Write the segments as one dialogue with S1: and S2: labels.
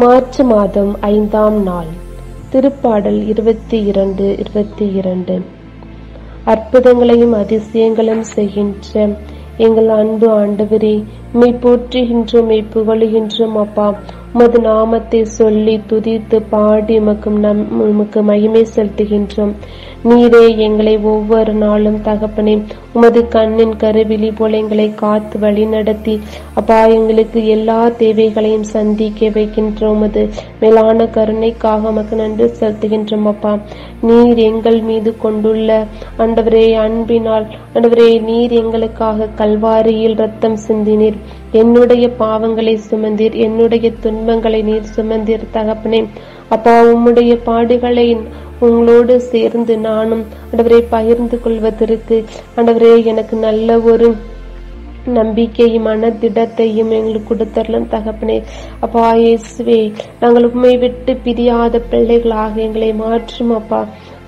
S1: March மாதம் 5ஆம் நாள். திருப்பாடல் 22. அற்புதங்களையும் அதிசயங்களும் செய்கின்ற எங்கள் அன்பு ஆண்டவரே, உம்மை போற்றுகின்றோம், உம்மை புகழுகின்றோம். அப்பா, உமது நாமத்தை சொல்லி துதித்து பாடி உமக்கு மகிமை செலுத்துகின்றோம். நீரே எங்களை ஒவ்வொரு நாளும் தகப்பனே உமது கண்ணின் கருவிழி போல எங்களை காத்து வழி நடத்தி அப்பா எங்களுக்கு எல்லா தேவைகளையும் சந்திக்க வைக்கின்ற உமது மேலான கருணைக்காக உமக்கு நன்றி செலுத்துகின்றோம். அப்பா, நீர் எங்கள் மீது கொண்டுள்ள ஆண்டவரே அன்பினால் ஆண்டவரே, நீர் எங்களுக்காக கல்வாரியில் ரத்தம் சிந்தினீர். என்னுடைய பாவங்களை சுமந்தீர், என்னுடைய துன்பங்களை நீர் சுமந்தீர் தகப்பனே. அப்பா, உம்முடைய பாடுகளை உங்களோடு சேர்ந்து நானும் ஆண்டவரே பகிர்ந்து கொள்வதற்கு ஆண்டவரே எனக்கு நல்ல ஒரு நம்பிக்கையும் மனதிடத்தையும் எங்களுக்கு கொடுத்தரலாம் தகப்பனே. அப்பா இயேசுவே, நாங்கள் உம்மை விட்டு பிரியாத பிள்ளைகளாக எங்களை மாற்றும். அப்பா,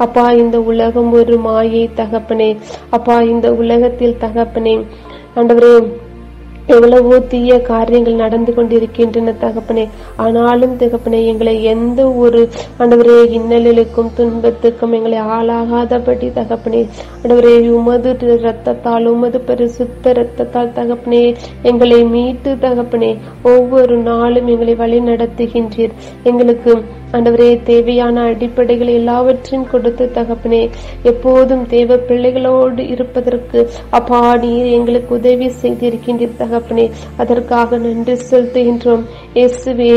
S1: அப்பா, இந்த உலகம் ஒரு மாயை தகப்பனே. அப்பா, இந்த உலகத்தில் தகப்பனே ஆண்டவரே எவ்வளவோ தீய காரியங்கள் நடந்து கொண்டிருக்கின்றன தகப்பனே. ஆனாலும் தகப்பனே எங்களை எந்த ஒரு ஆண்டவரே இன்னலுக்கும் துன்பத்துக்கும் எங்களை ஆளாகாதபடி தகப்பனே ஆண்டவரே உமது இரத்தத்தால் உமது பரிசுத்த இரத்தத்தால் தகப்பனே எங்களை மீட்டு தகப்பனே ஒவ்வொரு நாளும் எங்களை வழி நடத்துகின்றீர். எங்களுக்கு ஆண்டவரே தேவையான அடிப்படைகள் எல்லாவற்றையும் கொடுத்து தகப்பனே எப்போதும் தேவ பிள்ளைகளோடு இருப்பதற்கு அப்பா நீர் எங்களுக்கு உதவி செய்திருக்கின்றீர் தகப்பனே. அதற்காக நன்றி செலுத்துகின்றோம். இயேசுவே,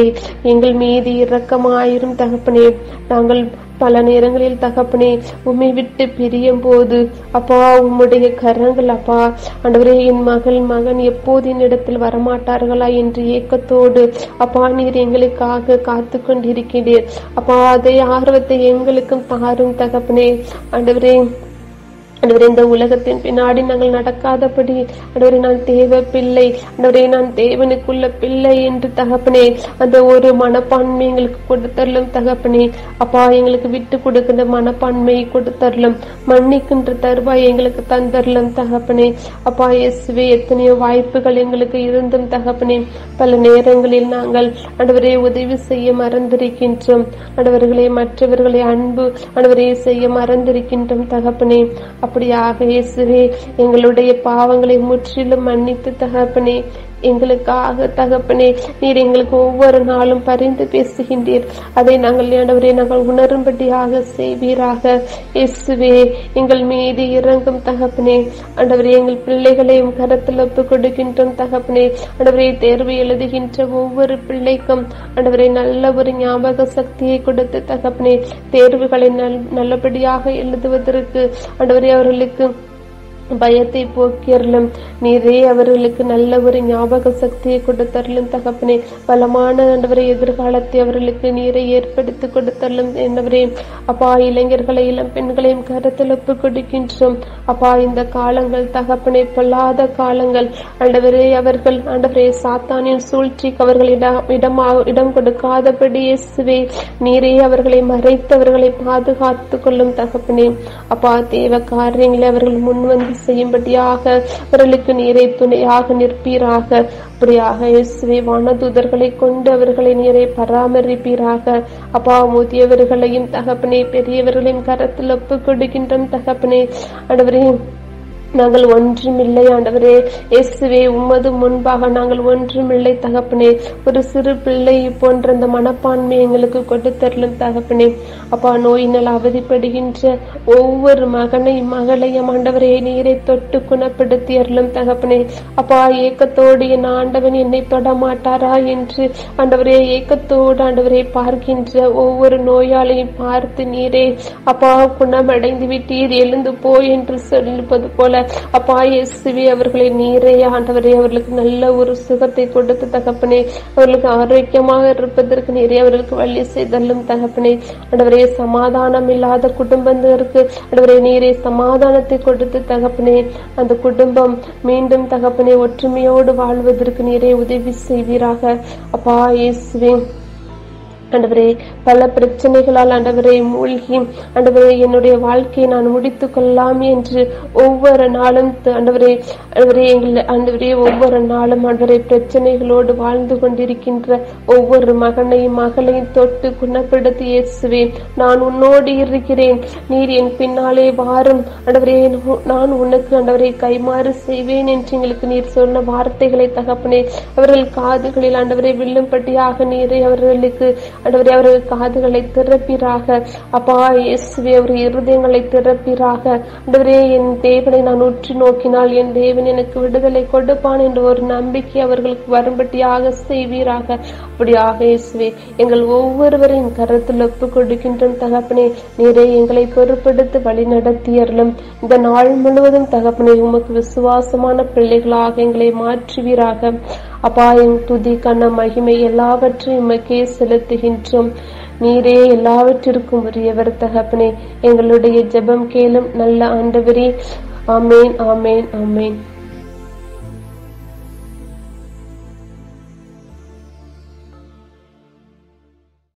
S1: எங்கள் மீது இரக்கமாயிரும் தகப்பனே. நாங்கள் பல நேரங்களில் தகப்பனே உம்மை விட்டு பிரியும் போது அப்பா உம்முடைய கரங்கள் அப்பா ஆண்டவரே என் மகன் எப்போது என்னிடத்தில் வரமாட்டார்களா என்று ஏக்கத்தோடு அப்பா நீர் எங்களுக்காக காத்து கொண்டிருக்கிறீர். அப்பா, அதை ஆர்வத்தை எங்களுக்கும் தாரும் தகப்பனே. ஆண்டவரே இந்த உலகத்தின் பின்னாடி நாங்கள் நடக்காதபடி ஆண்டவரே நான் தேவ பிள்ளை, ஆண்டவரே நான் தேவனுக்குள்ள பிள்ளை என்று தகப்பனே அந்த ஒரு மனப்பான்மை எங்களுக்கு கொடுத்தரலும் தகப்பனே. அப்பா, எங்களுக்கு விட்டு கொடுக்கின்ற மனப்பான்மையை கொடுத்தரலும், மன்னிக்கின்ற தருவாய் எங்களுக்கு தந்தரலும் தகப்பனே. அப்பா இயேசுவே, எத்தனையோ வாய்ப்புகள் எங்களுக்கு இருந்தும் தகப்பனே பல நேரங்களில் நாங்கள் ஆண்டவரே உதவி செய்ய மறந்திருக்கின்றோம். ஆண்டவர்களை மற்றவர்களை அன்பு ஆண்டவரே செய்ய மறந்திருக்கின்றோம் தகப்பனே. அப்படியாக இயேசுவே எங்களுடைய பாவங்களை முற்றிலும் மன்னித்து தகப்பனே எங்களுக்காக தகப்பனே நீர் எங்களுக்கு ஒவ்வொரு நாளும் பரிந்து பேசுகின்றீர். அதை நாங்கள் ஆண்டவரே நாங்கள் உணரும்படியாக செய்வீராக. இயேசுவே, எங்கள் மீது இறங்கும் தகப்பனே. ஆண்டவரே, எங்கள் பிள்ளைகளையும் கரத்தில் ஒப்பு கொடுக்கின்றோம் தகப்பனே. ஆண்டவரே, தேர்வு எழுதுகின்ற ஒவ்வொரு பிள்ளைக்கும் ஆண்டவரே நல்ல ஒரு ஞாபக சக்தியை கொடுத்து தகப்பனே தேர்வுகளை நல்லபடியாக எழுதுவதற்கு ஆண்டவரே அவர்களுக்கு பயத்தை போக்கியறலும் நீரே அவர்களுக்கு நல்ல ஒரு ஞாபக சக்தியை கொடுத்தரலும் தகப்பனே. பலமான ஆண்டவரை எதிர்காலத்தை அவர்களுக்கு நீரை ஏற்படுத்தி கொடுத்தரலும் என்னவரே. அப்பா, இளைஞர்களை இளம் பெண்களையும் கருத்தில் ஒப்பு கொடுக்கின்றோம். அப்பா, இந்த காலங்கள் தகப்பனே பொல்லாத காலங்கள் ஆண்டவரே. அவர்கள் ஆண்டவரே சாத்தானின் சூழ்ச்சிக்கு அவர்கள் இடம் கொடுக்காதபடி இயேசுவே நீரே அவர்களை மறைத்தவர்களை பாதுகாத்து கொள்ளும் தகப்பனே. அப்பா, தேவ காரியங்களை அவர்கள் முன்வந்து செய்யும்படியாக அவர்களுக்கு நீரை துணையாக நிற்பீராக. அப்படியாக இயேசுவே வானதூதர்களை கொண்டு அவர்களை நீரை பராமரிப்பீராக. அப்பா, முதியவர்களையும் தகப்பனே பெரியவர்களையும் கரத்தில் ஒப்பு கொடுக்கின்றோம் தகப்பனே. ஆண்டவரே, நாங்கள் ஒன்றுமில்லை ஆண்டவரே. இயேசுவே, உம்மது முன்பாக நாங்கள் ஒன்றுமில்லை தகப்பனே. ஒரு சிறு பிள்ளை போன்ற அந்த மனப்பான்மை எங்களுக்கு கொடுத்தரலும் தகப்பனே. அப்பா, நோயினால் அவதிப்படுகின்ற ஒவ்வொரு மகளையும் ஆண்டவரே நீரை தொட்டு குணப்படுத்தி அருளும் தகப்பனே. அப்பா, ஏக்கத்தோடு என் ஆண்டவன் என்னை தொட மாட்டாரா என்று ஆண்டவரே ஏக்கத்தோடு ஆண்டவரை பார்க்கின்ற ஒவ்வொரு நோயாளியும் பார்த்து நீரே அப்பா குணமடைந்து விட்டீர், எழுந்து போய் என்று சொல்லுவது போல அப்பா இயேசுவே அவர்களை நீரே ஆண்டவரே அவர்களுக்கு நல்ல ஒரு சுகத்தை கொடுத்து தகப்பனே அவர்களுக்கு ஆரோக்கியமாக இருப்பதற்கு நீரே அவர்களுக்கு வழி செய்தல்லும் தகப்பனே. ஆண்டவரே, சமாதானம் இல்லாத குடும்பத்திற்கு ஆண்டவரே நீரே சமாதானத்தை கொடுத்து தகப்பனே அந்த குடும்பம் மீண்டும் தகப்பனே ஒற்றுமையோடு வாழ்வதற்கு நீரே உதவி செய்வீராக. அப்பா இயேசுவே, ஆண்டவரே, பல பிரச்சனைகளால் ஆண்டவரே மூழ்கி ஆண்டவரே என்னுடைய வாழ்க்கையை நான் முடித்துக் கொள்ளலாம் என்று ஒவ்வொரு நாளும் ஆண்டவரே ஆண்டவரே ஒவ்வொரு நாளும் ஆண்டவரே பிரச்சனைகளோடு வாழ்ந்து கொண்டிருக்கின்ற ஒவ்வொரு மகனையும் மகளையும் தொட்டு குணப்படுத்தி இயேசுவே, நான் உன்னோடு இருக்கிறேன், நீர் என் பின்னாலே வாரும் ஆண்டவரே, நான் உனக்கு ஆண்டவரை கைமாறு செய்வேன் என்று எங்களுக்கு நீர் சொன்ன வார்த்தைகளை தகப்பனே அவர்கள் காதுகளில் ஆண்டவரை வில்லும்படியாக நீரை அவர்களுக்கு ஆண்டவரே அவர்கள் காதுகளை திறப்பீராக. அப்பா இயேசுவே, அவர் இருதயங்களை திறப்பீராக. ஆண்டவரே, என் தேவனை நான் உற்று நோக்கினால் என் தேவன் எனக்கு விடுதலை கொடுப்பான் என்ற ஒரு நம்பிக்கை அவர்களுக்கு வரும்படியாக செய்வீராக. அப்படியாக இயேசுவே, எங்கள் ஒவ்வொருவரையும் கரத்தில் ஒப்பு கொடுக்கின்றோம் தகப்பனே. நீரே எங்களை பொறுப்படுத்தி வழி நடத்தியறலும் இந்த நாள் முழுவதும் தகப்பனே உமக்கு விசுவாசமான பிள்ளைகளாக எங்களை மாற்றுவீராக. அப்பா, என் துதி கன மகிமை எல்லாவற்றையும் உமக்கே செலுத்துகின்றோம். நீரே எல்லாவற்றிற்கும் உரியவர் தகப்பனே. எங்களுடைய ஜெபம் கேளும் நல்ல ஆண்டவரே. ஆமேன், ஆமேன், ஆமேன்.